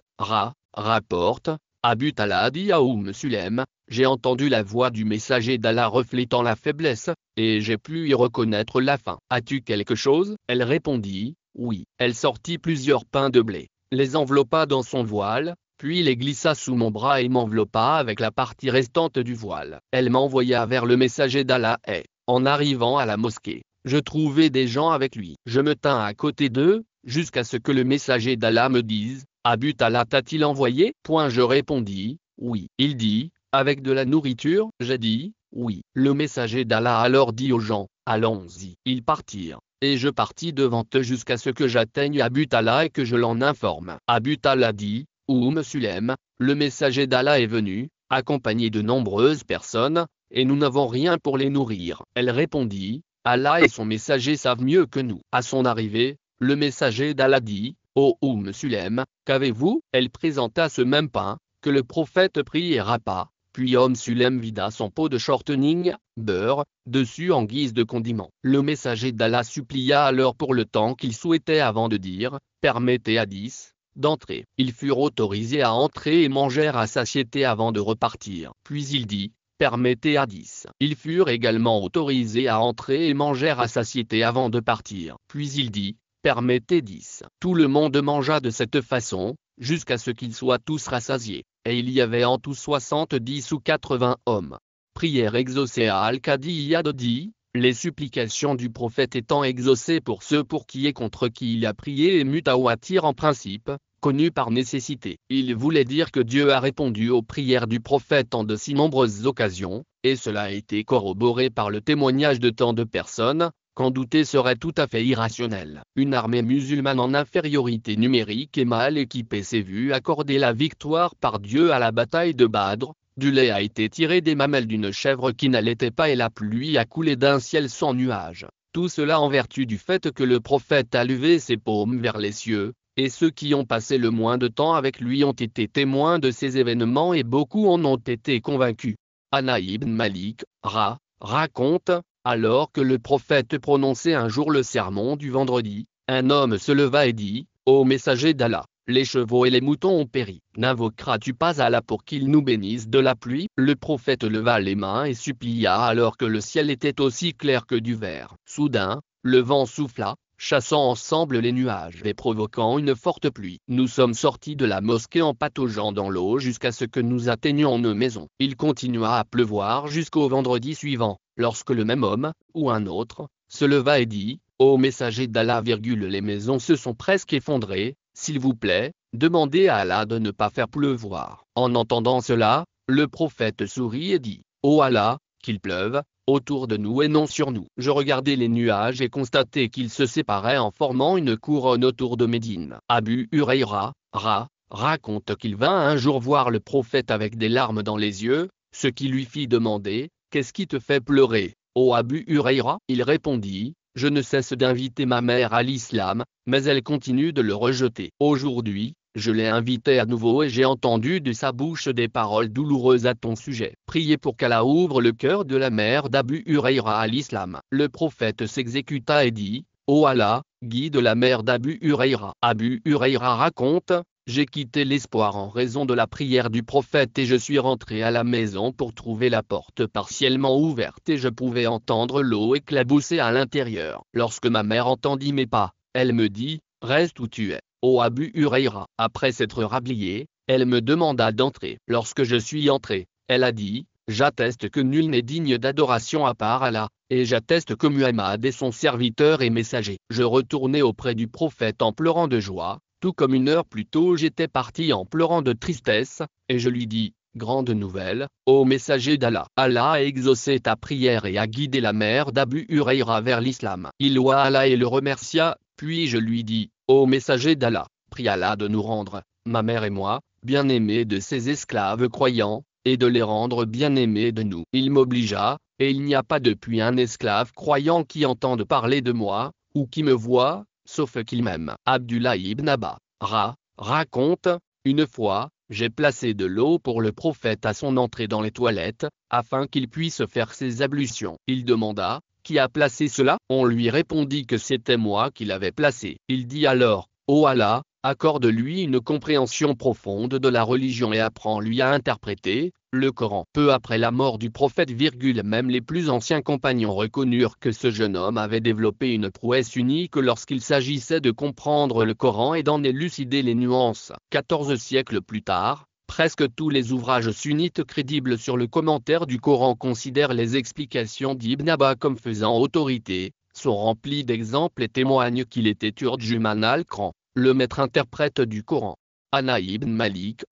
rapporte, Abu Talha a dit à Sulaim, j'ai entendu la voix du messager d'Allah reflétant la faiblesse, et j'ai pu y reconnaître la faim. As-tu quelque chose? Elle répondit, oui. Elle sortit plusieurs pains de blé, les enveloppa dans son voile, puis les glissa sous mon bras et m'enveloppa avec la partie restante du voile. Elle m'envoya vers le messager d'Allah et, en arrivant à la mosquée, je trouvai des gens avec lui. Je me tins à côté d'eux, jusqu'à ce que le messager d'Allah me dise, Abu Talha t'a-t-il envoyé? Je répondis, oui. Il dit, avec de la nourriture? J'ai dit, oui. Le messager d'Allah alors dit aux gens, allons-y. Ils partirent, et je partis devant eux jusqu'à ce que j'atteigne Abu Talha et que je l'en informe. Abu Talha dit, Sulaim, le messager d'Allah est venu, accompagné de nombreuses personnes, et nous n'avons rien pour les nourrir. Elle répondit, Allah et son messager savent mieux que nous. À son arrivée, le messager d'Allah dit, Sulaim, qu'avez-vous? Elle présenta ce même pain, que le prophète prit et râpa, puis Sulaim vida son pot de shortening, beurre, dessus en guise de condiment. Le messager d'Allah supplia alors pour le temps qu'il souhaitait avant de dire, permettez à 10 d'entrer. Ils furent autorisés à entrer et mangèrent à satiété avant de repartir. Puis il dit, permettez à 10. Ils furent également autorisés à entrer et mangèrent à satiété avant de partir. Puis il dit, permettez 10. Tout le monde mangea de cette façon, jusqu'à ce qu'ils soient tous rassasiés, et il y avait en tout 70 ou 80 hommes. Prière exaucée à Al-Qadi dit, les supplications du prophète étant exaucées pour ceux pour qui et contre qui il a prié et mutawatir en principe, connu par nécessité. Il voulait dire que Dieu a répondu aux prières du prophète en de si nombreuses occasions, et cela a été corroboré par le témoignage de tant de personnes, qu'en douter serait tout à fait irrationnel. Une armée musulmane en infériorité numérique et mal équipée s'est vue accorder la victoire par Dieu à la bataille de Badr. Du lait a été tiré des mamelles d'une chèvre qui n'allaitait pas et la pluie a coulé d'un ciel sans nuages. Tout cela en vertu du fait que le prophète a levé ses paumes vers les cieux, et ceux qui ont passé le moins de temps avec lui ont été témoins de ces événements et beaucoup en ont été convaincus. Anas ibn Malik, raconte, alors que le prophète prononçait un jour le sermon du vendredi, un homme se leva et dit, ô messager d'Allah, les chevaux et les moutons ont péri. N'invoqueras-tu pas Allah pour qu'il nous bénisse de la pluie? Le prophète leva les mains et supplia alors que le ciel était aussi clair que du verre. Soudain, le vent souffla, chassant ensemble les nuages et provoquant une forte pluie. Nous sommes sortis de la mosquée en pataugeant dans l'eau jusqu'à ce que nous atteignions nos maisons. Il continua à pleuvoir jusqu'au vendredi suivant, lorsque le même homme, ou un autre, se leva et dit, ô messager d'Allah, les maisons se sont presque effondrées, s'il vous plaît, demandez à Allah de ne pas faire pleuvoir. En entendant cela, le prophète sourit et dit, ô Allah, qu'il pleuve, autour de nous et non sur nous. Je regardai les nuages et constatai qu'ils se séparaient en formant une couronne autour de Médine. Abu Hurayra, raconte qu'il vint un jour voir le prophète avec des larmes dans les yeux, ce qui lui fit demander, qu'est-ce qui te fait pleurer, ô Abu Hurayra? Il répondit, je ne cesse d'inviter ma mère à l'islam, mais elle continue de le rejeter. Aujourd'hui, Je l'ai invité à nouveau et j'ai entendu de sa bouche des paroles douloureuses à ton sujet. Priez pour qu'Allah ouvre le cœur de la mère d'Abu Hurayra à l'islam. Le prophète s'exécuta et dit, ô Allah, guide la mère d'Abu Hurayra. Abu Hurayra raconte, j'ai quitté l'espoir en raison de la prière du prophète et je suis rentré à la maison pour trouver la porte partiellement ouverte et je pouvais entendre l'eau éclabousser à l'intérieur. Lorsque ma mère entendit mes pas, elle me dit, reste où tu es, ô Abu Hurayra. Après s'être rhabillée, elle me demanda d'entrer. Lorsque je suis entré, elle a dit, j'atteste que nul n'est digne d'adoration à part Allah, et j'atteste que Muhammad est son serviteur et messager. Je retournai auprès du prophète en pleurant de joie. Tout comme une heure plus tôt j'étais parti en pleurant de tristesse, et je lui dis, grande nouvelle, ô messager d'Allah. Allah a exaucé ta prière et a guidé la mère d'Abu Hurayra vers l'islam. Il loua Allah et le remercia, puis je lui dis, ô messager d'Allah, prie Allah de nous rendre, ma mère et moi, bien-aimés de ses esclaves croyants, et de les rendre bien-aimés de nous. Il m'obligea, et il n'y a pas depuis un esclave croyant qui entende parler de moi, ou qui me voit, sauf qu'il m'aime. Abdullah ibn Abba raconte, une fois, j'ai placé de l'eau pour le prophète à son entrée dans les toilettes, afin qu'il puisse faire ses ablutions. Il demanda, qui a placé cela? On lui répondit que c'était moi qui l'avais placé. Il dit alors, ô Allah, accorde-lui une compréhension profonde de la religion et apprends-lui à interpréter le Coran. Peu après la mort du prophète, même les plus anciens compagnons reconnurent que ce jeune homme avait développé une prouesse unique lorsqu'il s'agissait de comprendre le Coran et d'en élucider les nuances. 14 siècles plus tard, presque tous les ouvrages sunnites crédibles sur le commentaire du Coran considèrent les explications d'Ibn Abba comme faisant autorité, sont remplis d'exemples et témoignent qu'il était Turjuman al-Quran, le maître interprète du Coran. Ana ibn Malik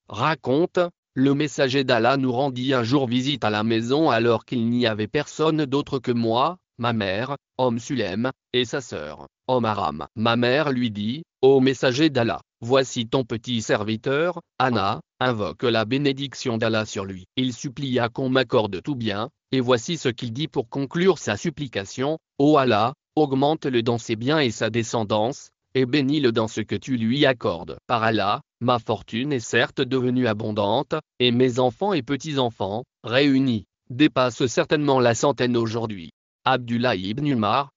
raconte, le messager d'Allah nous rendit un jour visite à la maison alors qu'il n'y avait personne d'autre que moi, ma mère, Sulem, et sa sœur, Aram. Ma mère lui dit, ô messager d'Allah, voici ton petit serviteur, Anna, invoque la bénédiction d'Allah sur lui. Il supplia qu'on m'accorde tout bien, et voici ce qu'il dit pour conclure sa supplication, ô Allah, augmente-le dans ses biens et sa descendance, et bénis-le dans ce que tu lui accordes. Par Allah, ma fortune est certes devenue abondante, et mes enfants et petits-enfants, réunis, dépassent certainement la centaine aujourd'hui. Abdullah ibn Umar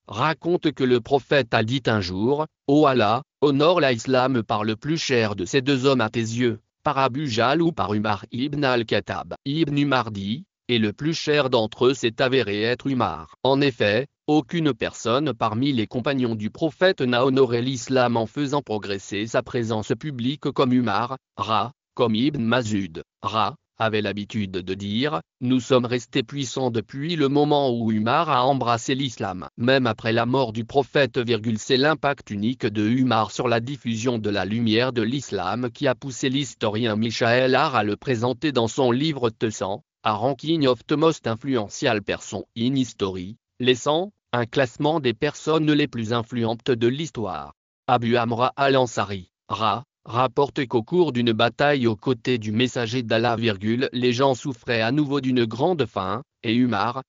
raconte que le prophète a dit un jour, ô Allah, honore l'islam par le plus cher de ces deux hommes à tes yeux, par Abu Jahl ou par Umar ibn al-Khattab. Ibn Umar dit, et le plus cher d'entre eux s'est avéré être Umar. En effet, aucune personne parmi les compagnons du prophète n'a honoré l'islam en faisant progresser sa présence publique comme Umar, comme Ibn Mas'ud, avait l'habitude de dire, nous sommes restés puissants depuis le moment où Umar a embrassé l'islam. Même après la mort du prophète, c'est l'impact unique de Umar sur la diffusion de la lumière de l'islam qui a poussé l'historien Michael Har à le présenter dans son livre Tessan, a ranking of the most influential person in history, laissant un classement des personnes les plus influentes de l'histoire. Abu Amra al-Ansari, rapporte qu'au cours d'une bataille aux côtés du messager d'Allah, les gens souffraient à nouveau d'une grande faim, et Umar,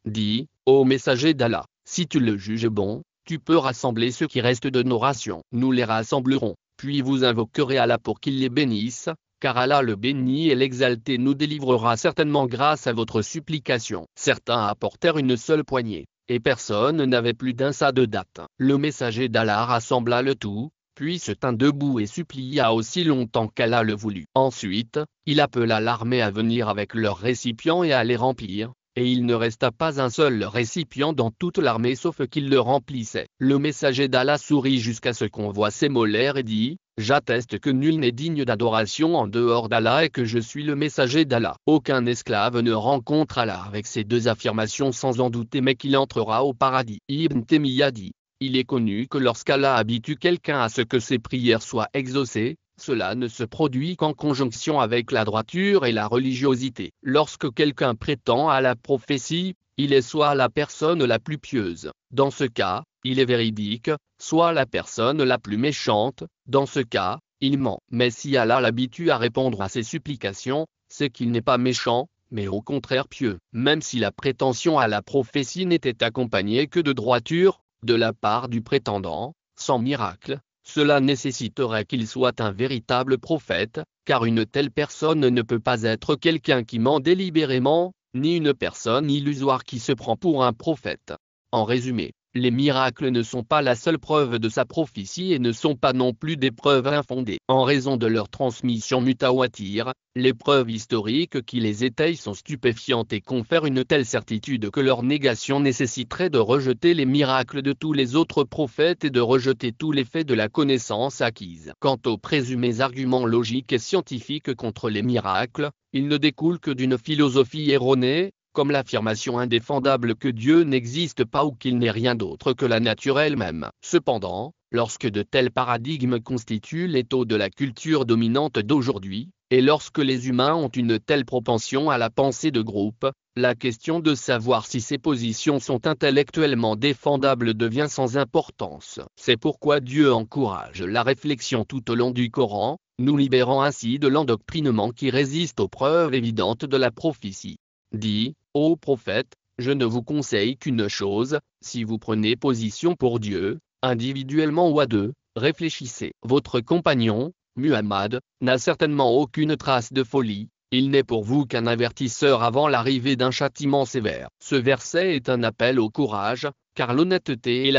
dit, ô messager d'Allah, si tu le juges bon, tu peux rassembler ceux qui restent de nos rations. Nous les rassemblerons, puis vous invoquerez Allah pour qu'il les bénisse, car Allah le bénit et l'exalté nous délivrera certainement grâce à votre supplication. Certains apportèrent une seule poignée, et personne n'avait plus d'un sa de date. Le messager d'Allah rassembla le tout, puis se tint debout et supplia aussi longtemps qu'Allah le voulut. Ensuite, il appela l'armée à venir avec leurs récipients et à les remplir, et il ne resta pas un seul récipient dans toute l'armée sauf qu'il le remplissait. Le messager d'Allah sourit jusqu'à ce qu'on voie ses molaires et dit, j'atteste que nul n'est digne d'adoration en dehors d'Allah et que je suis le messager d'Allah. Aucun esclave ne rencontre Allah avec ces deux affirmations sans en douter mais qu'il entrera au paradis. Ibn Taymiyyah dit, il est connu que lorsqu'Allah habitue quelqu'un à ce que ses prières soient exaucées, cela ne se produit qu'en conjonction avec la droiture et la religiosité. Lorsque quelqu'un prétend à la prophétie, il est soit la personne la plus pieuse, dans ce cas, il est véridique, soit la personne la plus méchante, dans ce cas, il ment. Mais si Allah l'habitue à répondre à ses supplications, c'est qu'il n'est pas méchant, mais au contraire pieux. Même si la prétention à la prophétie n'était accompagnée que de droiture, de la part du prétendant, sans miracle, Cela nécessiterait qu'il soit un véritable prophète, car une telle personne ne peut pas être quelqu'un qui ment délibérément, ni une personne illusoire qui se prend pour un prophète. En résumé, les miracles ne sont pas la seule preuve de sa prophétie et ne sont pas non plus des preuves infondées. En raison de leur transmission mutawatir, les preuves historiques qui les étayent sont stupéfiantes et confèrent une telle certitude que leur négation nécessiterait de rejeter les miracles de tous les autres prophètes et de rejeter tous les faits de la connaissance acquise. Quant aux présumés arguments logiques et scientifiques contre les miracles, ils ne découlent que d'une philosophie erronée, comme l'affirmation indéfendable que Dieu n'existe pas ou qu'il n'est rien d'autre que la nature elle-même. Cependant, lorsque de tels paradigmes constituent l'étau de la culture dominante d'aujourd'hui, et lorsque les humains ont une telle propension à la pensée de groupe, la question de savoir si ces positions sont intellectuellement défendables devient sans importance. C'est pourquoi Dieu encourage la réflexion tout au long du Coran, nous libérant ainsi de l'endoctrinement qui résiste aux preuves évidentes de la prophétie. Dit, ô prophète, je ne vous conseille qu'une chose, si vous prenez position pour Dieu, individuellement ou à deux, réfléchissez. Votre compagnon, Muhammad, n'a certainement aucune trace de folie, il n'est pour vous qu'un avertisseur avant l'arrivée d'un châtiment sévère. Ce verset est un appel au courage, car l'honnêteté et la